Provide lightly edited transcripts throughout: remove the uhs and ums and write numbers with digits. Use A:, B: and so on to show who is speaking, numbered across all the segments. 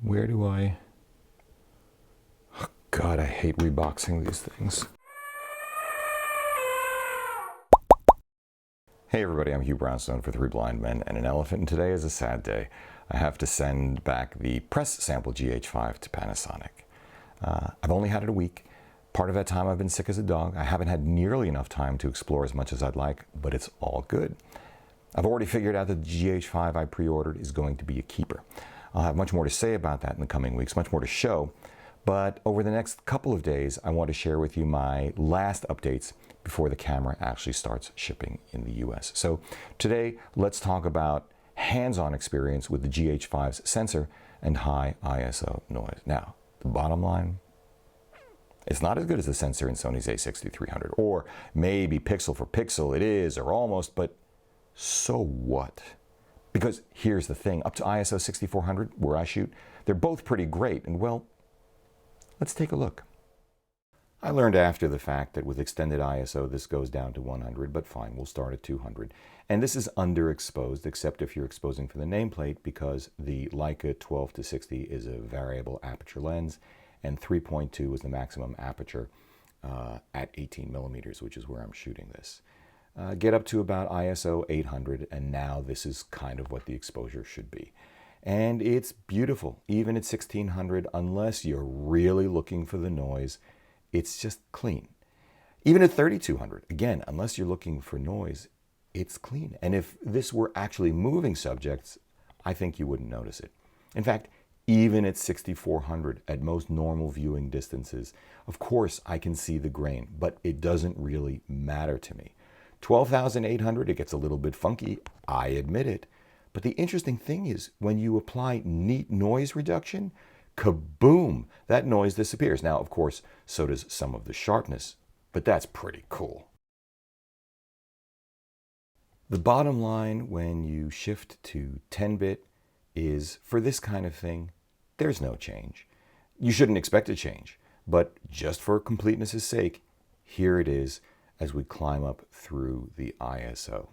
A: Where do I... Oh, God, I hate reboxing these things. Hey everybody, I'm Hugh Brownstone for 3 Blind Men and an Elephant, and today is a sad day. I have to send back the press sample GH5 to Panasonic. I've only had it a week. Part of that time I've been sick as a dog. I haven't had nearly enough time to explore as much as I'd like, but it's all good. I've already figured out that the GH5 I pre-ordered is going to be a keeper. I'll have much more to say about that in the coming weeks, much more to show. But over the next couple of days, I want to share with you my last updates before the camera actually starts shipping in the US. So today, let's talk about hands-on experience with the GH5's sensor and high ISO noise. Now, the bottom line, it's not as good as the sensor in Sony's A6300, or maybe pixel for pixel it is, or almost, but so what? Because here's the thing, up to ISO 6400, where I shoot, they're both pretty great, and well, let's take a look. I learned after the fact that with extended ISO, this goes down to 100, but fine, we'll start at 200. And this is underexposed, except if you're exposing for the nameplate, because the Leica 12-60 is a variable aperture lens, and 3.2 is the maximum aperture at 18 millimeters, which is where I'm shooting this. Get up to about ISO 800, and now this is kind of what the exposure should be. And it's beautiful, even at 1600, unless you're really looking for the noise, it's just clean. Even at 3200, again, unless you're looking for noise, it's clean. And if this were actually moving subjects, I think you wouldn't notice it. In fact, even at 6400, at most normal viewing distances, of course I can see the grain, but it doesn't really matter to me. 12,800, it gets a little bit funky, I admit it. But the interesting thing is, when you apply neat noise reduction, kaboom, that noise disappears. Now, of course, so does some of the sharpness, but that's pretty cool. The bottom line when you shift to 10-bit is, for this kind of thing, there's no change. You shouldn't expect a change, but just for completeness' sake, here it is as we climb up through the ISO.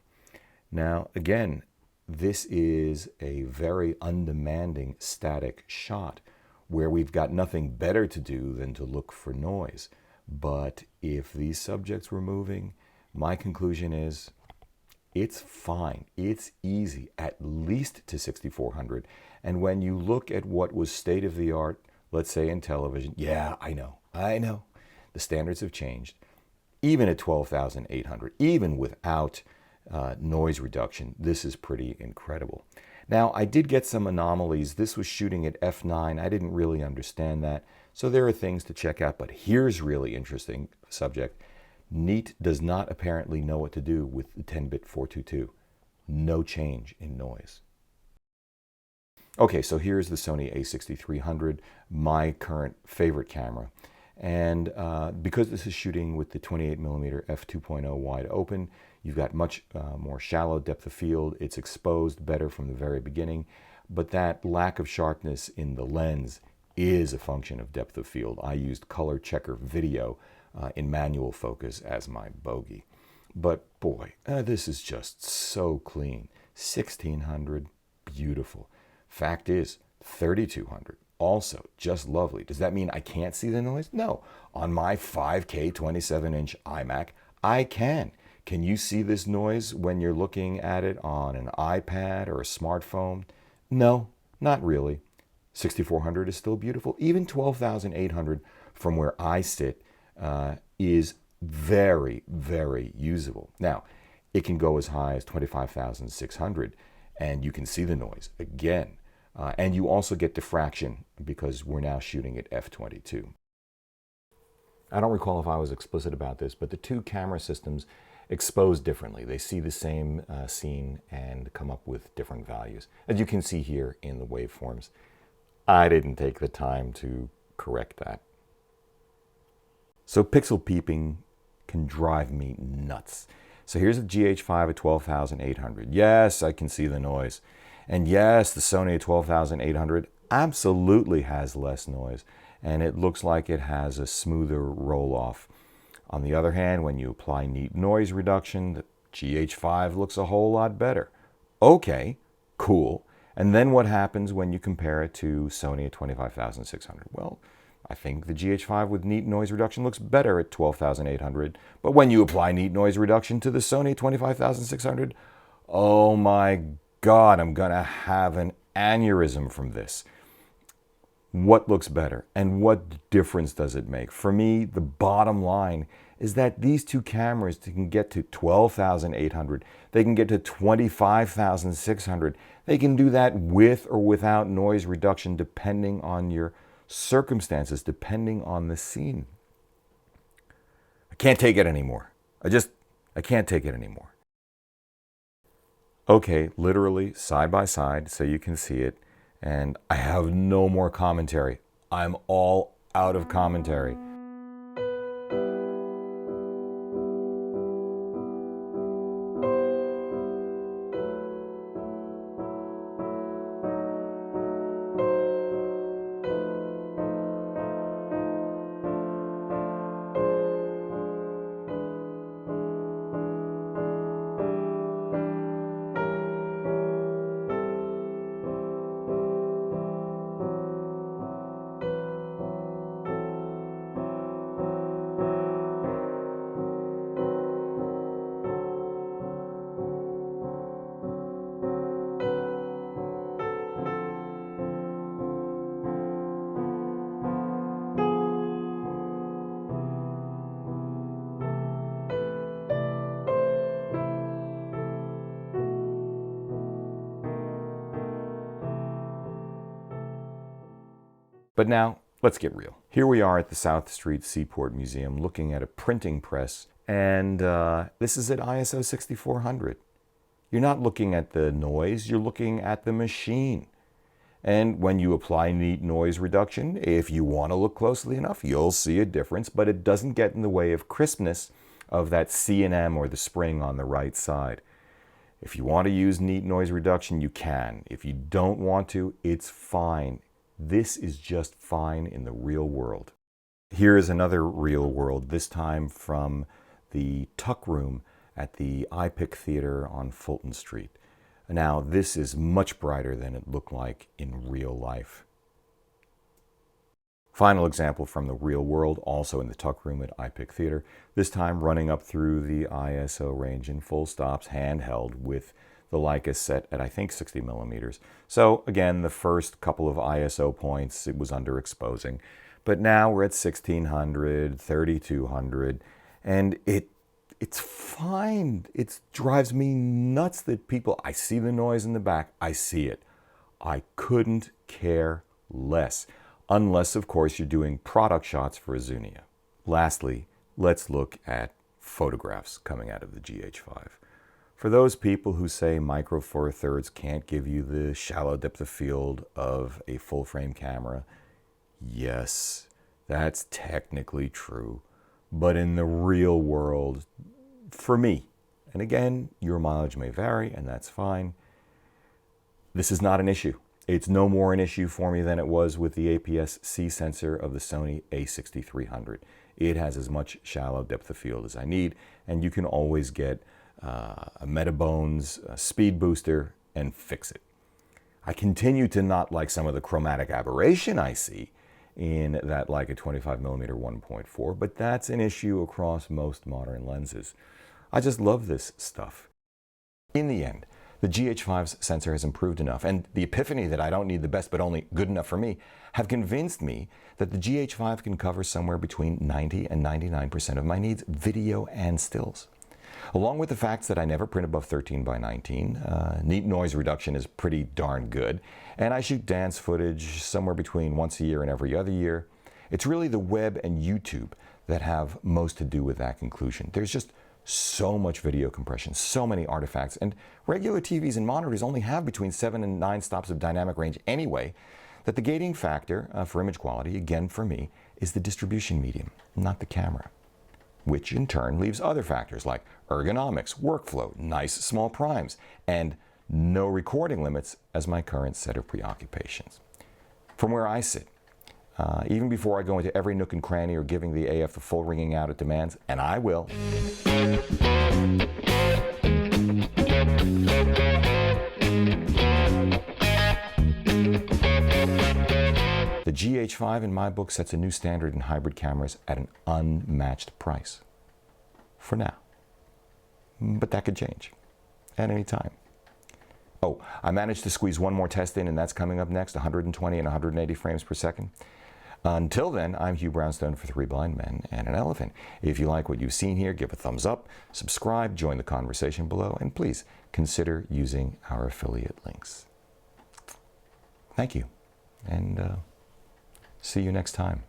A: Now, again, this is a very undemanding static shot where we've got nothing better to do than to look for noise. But if these subjects were moving, my conclusion is it's fine. It's easy, at least to 6400. And when you look at what was state of the art, let's say in television, yeah, I know, the standards have changed. Even at 12,800, even without noise reduction, this is pretty incredible. Now, I did get some anomalies. This was shooting at f9. I didn't really understand that. So there are things to check out, but here's really interesting subject. Neat does not apparently know what to do with the 10-bit 422. No change in noise. Okay, so here's the Sony A6300, my current favorite camera. And because this is shooting with the 28mm f2.0 wide open, you've got much more shallow depth of field. It's exposed better from the very beginning, but that lack of sharpness in the lens is a function of depth of field. I used color checker video in manual focus as my bogey. But boy, this is just so clean. 1600, beautiful. Fact is, 3200. Also, just lovely. Does that mean I can't see the noise? No. On my 5K 27-inch iMac, I can. Can you see this noise when you're looking at it on an iPad or a smartphone? No, not really. 6400 is still beautiful. Even 12,800 from where I sit is very, very usable. Now, it can go as high as 25,600 and you can see the noise again. And you also get diffraction because we're now shooting at f22. I don't recall if I was explicit about this, but the two camera systems expose differently. They see the same scene and come up with different values. As you can see here in the waveforms, I didn't take the time to correct that. So pixel peeping can drive me nuts. So here's a GH5 at 12,800. Yes, I can see the noise. And yes, the Sony 12,800 absolutely has less noise, and it looks like it has a smoother roll-off. On the other hand, when you apply neat noise reduction, the GH5 looks a whole lot better. Okay, cool. And then what happens when you compare it to Sony at 25,600? Well, I think the GH5 with neat noise reduction looks better at 12,800. But when you apply neat noise reduction to the Sony at 25,600, oh my God, I'm going to have an aneurysm from this. What looks better and what difference does it make? For me, the bottom line is that these two cameras can get to 12,800. They can get to 25,600. They can do that with or without noise reduction depending on your circumstances, depending on the scene. I can't take it anymore. I can't take it anymore. Okay, literally side by side so you can see it. And I have no more commentary. I'm all out of commentary. But now, let's get real. Here we are at the South Street Seaport Museum looking at a printing press, and this is at ISO 6400. You're not looking at the noise, you're looking at the machine. And when you apply neat noise reduction, if you want to look closely enough, you'll see a difference, but it doesn't get in the way of crispness of that C&M or the spring on the right side. If you want to use neat noise reduction, you can. If you don't want to, it's fine. This is just fine in the real world. Here is another real world, this time from the Tuck Room at the iPic Theater on Fulton Street. Now, this is much brighter than it looked like in real life. Final example from the real world, also in the Tuck Room at iPic Theater, this time running up through the ISO range in full stops, handheld with the Leica set at I think 60 millimeters. So again, the first couple of ISO points, it was underexposing. But now we're at 1600, 3200, and it's fine. It drives me nuts that people, I see the noise in the back, I see it. I couldn't care less. Unless, of course, you're doing product shots for a Zunia. Lastly, let's look at photographs coming out of the GH5. For those people who say Micro Four Thirds can't give you the shallow depth of field of a full frame camera, yes, that's technically true. But in the real world, for me, and again, your mileage may vary and that's fine, this is not an issue. It's no more an issue for me than it was with the APS-C sensor of the Sony A6300. It has as much shallow depth of field as I need, and you can always get a Metabones speed booster and fix it. I continue to not like some of the chromatic aberration I see in that Leica 25mm 1.4, but that's an issue across most modern lenses. I just love this stuff. In the end, the GH5's sensor has improved enough, and the epiphany that I don't need the best but only good enough for me have convinced me that the GH5 can cover somewhere between 90 and 99% of my needs, video and stills. Along with the facts that I never print above 13 by 19, neat noise reduction is pretty darn good, and I shoot dance footage somewhere between once a year and every other year, it's really the web and YouTube that have most to do with that conclusion. There's just so much video compression, so many artifacts, and regular TVs and monitors only have between 7 and 9 stops of dynamic range anyway, that the gating factor for image quality, again for me, is the distribution medium, not the camera, which in turn leaves other factors like ergonomics, workflow, nice small primes, and no recording limits as my current set of preoccupations. From where I sit, even before I go into every nook and cranny or giving the AF the full ringing out it demands, and I will, The GH5 in my book sets a new standard in hybrid cameras at an unmatched price. For now. But that could change at any time. Oh, I managed to squeeze one more test in, and that's coming up next, 120 and 180 frames per second. Until then, I'm Hugh Brownstone for 3 Blind Men and an Elephant. If you like what you've seen here, give a thumbs up, subscribe, join the conversation below, and please consider using our affiliate links. Thank you, and see you next time.